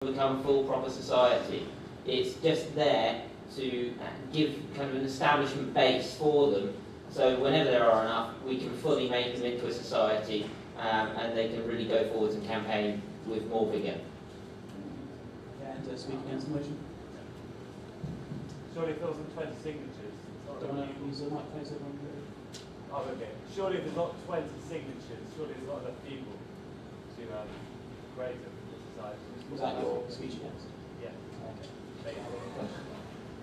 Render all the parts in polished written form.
become full proper society. It's just there to give kind of an establishment base for them, so whenever there are enough, we can fully make them into a society, and they can really go forwards and campaign with more vigour. Yeah, and to speak against the motion. Surely if there wasn't 20 signatures. Don't want to use the mic closer on the... Oh, okay. Surely if there's not 20 signatures, surely there's not enough people to create a society. Was that your speech against? Yeah. Okay.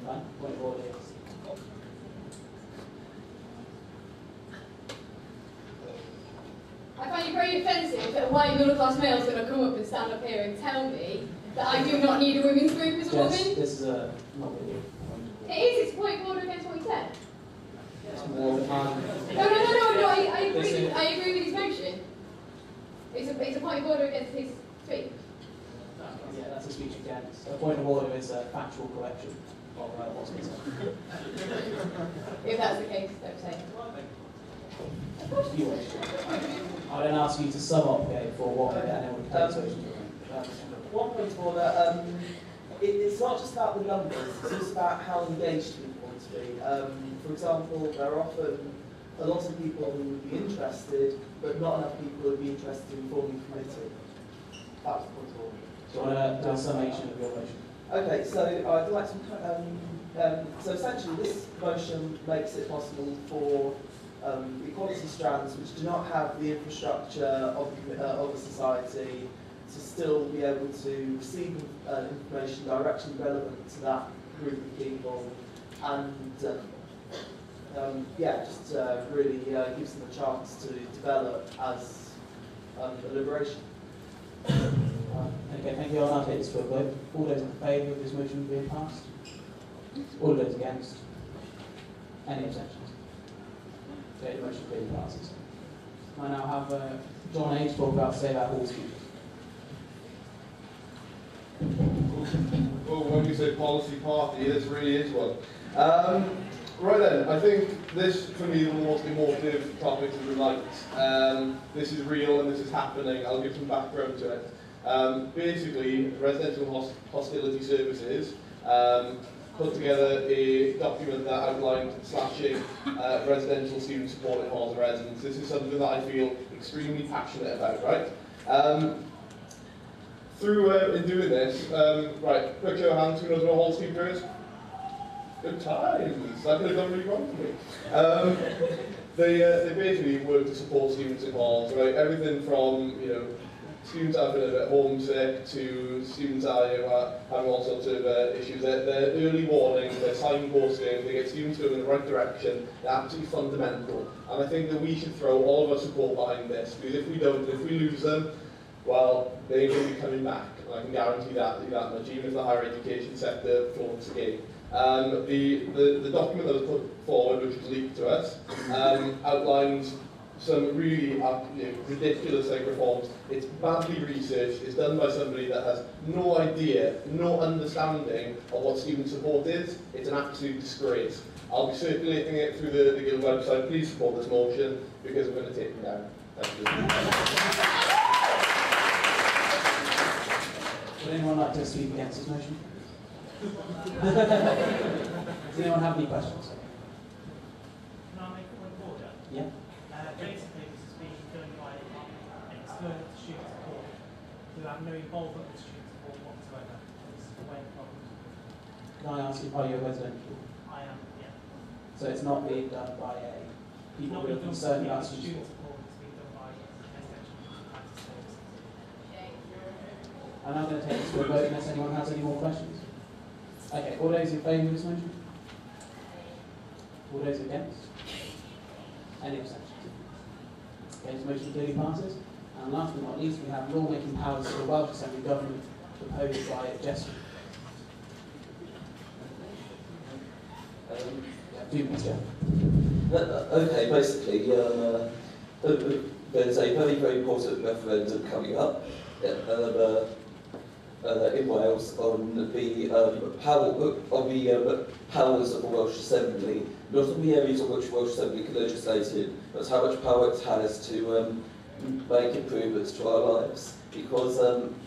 Right, point of order. I find it very offensive that a white middle-class male is going to come up and stand up here and tell me that I do not need a women's group as a woman. This is a not really. It is. It's a point of order against what he said. It's more No. I agree with his motion. It's a point of order against his speech. Yeah, that's a speech against. A point of order is a factual correction of what's been said. If that's the case, don't say it. You wish. I don't ask you to sum up for what and then we can take One point of order, it's not just about the numbers, it's also about how engaged people want to be. For example, there are often a lot of people who would be interested, but not enough people who would be interested in forming a committee. That was the point of order. Do you want to do a summation of your motion? Okay, so I'd like to, so essentially this motion makes it possible for equality strands which do not have the infrastructure of a society to still be able to receive information directly relevant to that group of people, and really gives them a chance to develop as a liberation. Okay, thank you. I'll now take this to a vote. All those in favour of this motion being passed? All those against? Any abstentions? Okay, the motion clearly passes. I now have John A. to talk about Save Our Halls future. Well, when you say policy party, this really is one. Right then, I think this, for me, is the most emotive topic of the night. This is real and this is happening. I'll give some background to it. Basically, Residential Hostility Services put together a document that outlined slashing residential student support in halls of residence. This is something that I feel extremely passionate about, right? In doing this, right, quick show of hands, who knows what a hall speaker is? Good times, that could have gone really wrong for me. They basically work to support students in halls, right? Everything from, students having a bit homesick to students are having all sorts of issues. They're early warning, they're signposting, they get students going in the right direction. They're absolutely fundamental. And I think that we should throw all of our support behind this, because if we don't, if we lose them, well, they ain't going to be coming back. And I can guarantee that much, even if the higher education sector floats again. The document that was put forward, which was leaked to us, outlines some really ridiculous reforms. It's badly researched, it's done by somebody that has no idea, no understanding of what student support is. It's an absolute disgrace. I'll be circulating it through the Guild website. Please support this motion, because we're going to take it down. Thank you. Would anyone like to speak against this motion? Does anyone have any questions? Can I make a point of order? Yeah. Basically, this is being done by external student support who have no involvement with student support whatsoever. This is the way the problem is. Can I ask you, are you a residential? I am, yeah. So it's not being done by people who are concerned about student support? It's being done by residential practice services. I'm now going to take this to a vote unless anyone has any more questions. Okay, all those in favour of this motion? All those against? Any abstentions? Okay, this motion clearly passes. And last but not least, we have lawmaking powers for the Welsh Assembly Government proposed by Jesse. 2 minutes, yeah. Okay, basically, there's a very, very important referendum coming up in Wales on the powers of the Welsh Assembly, not on the areas on which Welsh Assembly can legislate in, but how much power it has to make improvements to our lives. Because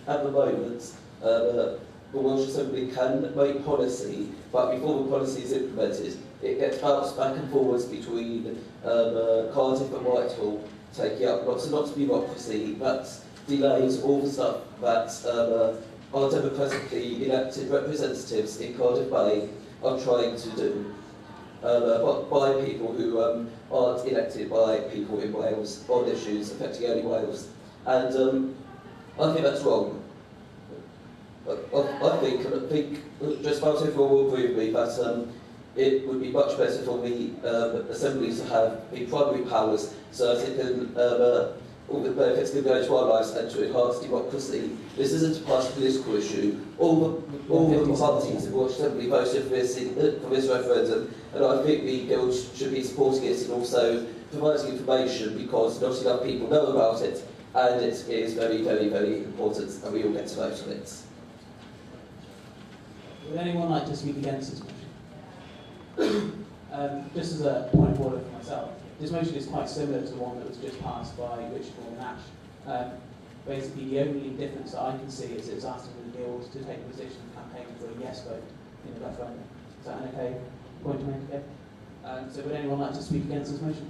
at the moment, the Welsh Assembly can make policy, but before the policy is implemented, it gets bounced back and forwards between Cardiff and Whitehall, taking up lots and lots of bureaucracy that delays all the stuff that our democratically elected representatives in Cardiff Bay are trying to do, but by people who aren't elected by people in Wales on issues affecting only Wales. And I think that's wrong. I think just about everyone will agree with me that it would be much better for the assemblies to have the primary powers so that it can all the benefits can go into our lives and to enhance democracy. This isn't a party political issue. All the parties in the Welsh Assembly voted for this referendum, and I think the Guild should be supporting it and also providing information because not enough people know about it, and it is very, very, very important, and we all get to vote on it. Would anyone like to speak against this motion? Just as a point of order for myself, this motion is quite similar to the one that was just passed by Richard and Ash. Basically, the only difference that I can see is it's asking the Guild to take a position and campaign for a yes vote in the referendum. Is that an okay point to make? Okay. So would anyone like to speak against this motion?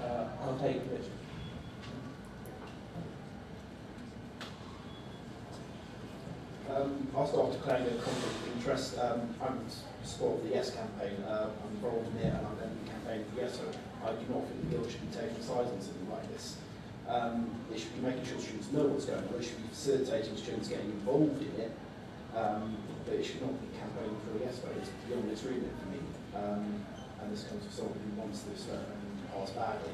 I'll take Richard. I'll start to claim a conflict of interest. I'm in support of the Yes campaign. I'm involved in it and I'm going to be campaigning for Yes. So I do not think the Guild should be taking sides on something like this. It should be making sure students know what's going on. It should be facilitating students getting involved in it. But it should not be campaigning for a Yes vote. It's beyond its remit for me. And this comes from someone who wants this pass badly.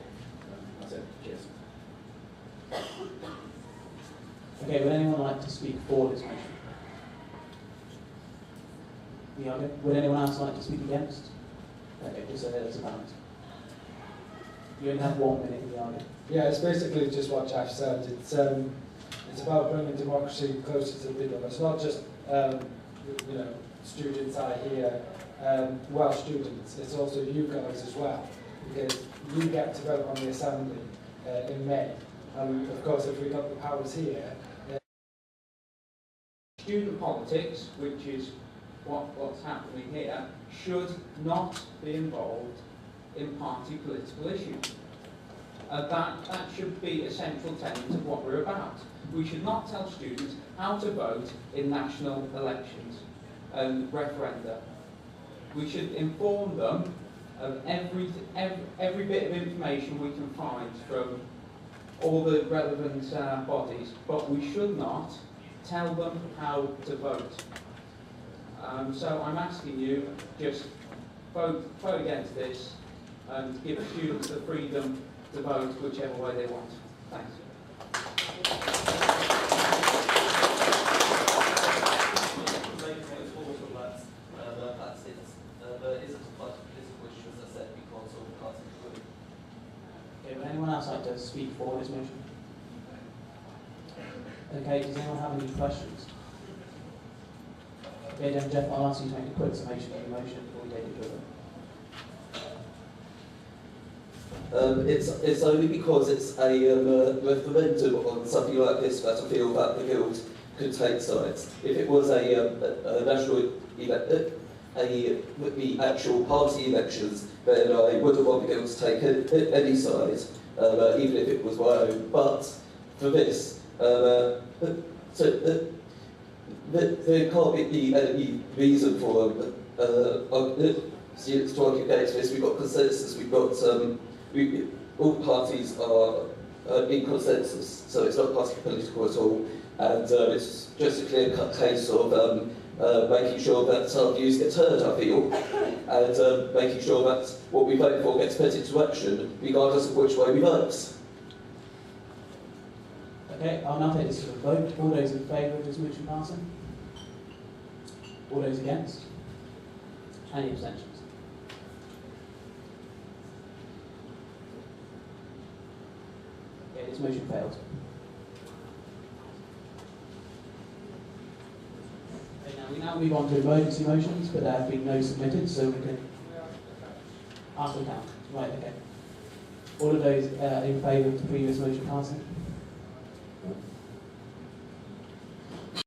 That's it. Cheers. Okay, would anyone like to speak for this motion? Iago? Would anyone else like to speak against? Okay, just so there's a balance. You only have 1 minute, Iago. Yeah, it's basically just what Josh said. It's about bringing democracy closer to the people. It's not just students out here, Welsh students. It's also you guys as well, because you get to vote on the assembly in May. And of course, if we got the powers here. Student politics, which is what's happening here, should not be involved in party political issues. That should be a central tenet of what we're about. We should not tell students how to vote in national elections and referenda. We should inform them of every bit of information we can find from all the relevant bodies, but we should not tell them how to vote. So I'm asking you, just vote against this and give students the freedom to vote whichever way they want. Thanks. Okay, would anyone else like to speak for this motion? Okay, does anyone have any questions? Okay, then Jeff, I'll ask you to make a quick summation of the motion before we take it to a vote. It's only because it's a referendum on something like this that I feel that the Guild could take sides. If it was a national the actual party elections, then I wouldn't want the Guild to take any side, even if it was my own. But for this, there can't be any reason for students talking against this. We've got consensus. We've got all parties are in consensus, so it's not party political at all, and it's just a clear-cut case of making sure that our views get heard, I feel, and making sure that what we vote for gets put into action, regardless of which way we vote. Okay, I'll now take this to a vote. All those in favour of this motion passing? All those against? Any abstentions? Okay, this motion fails. Okay, now we move on to emergency motions, but there have been no submitted, so we can ask them down. Right, okay. All of those in favour of the previous motion passing?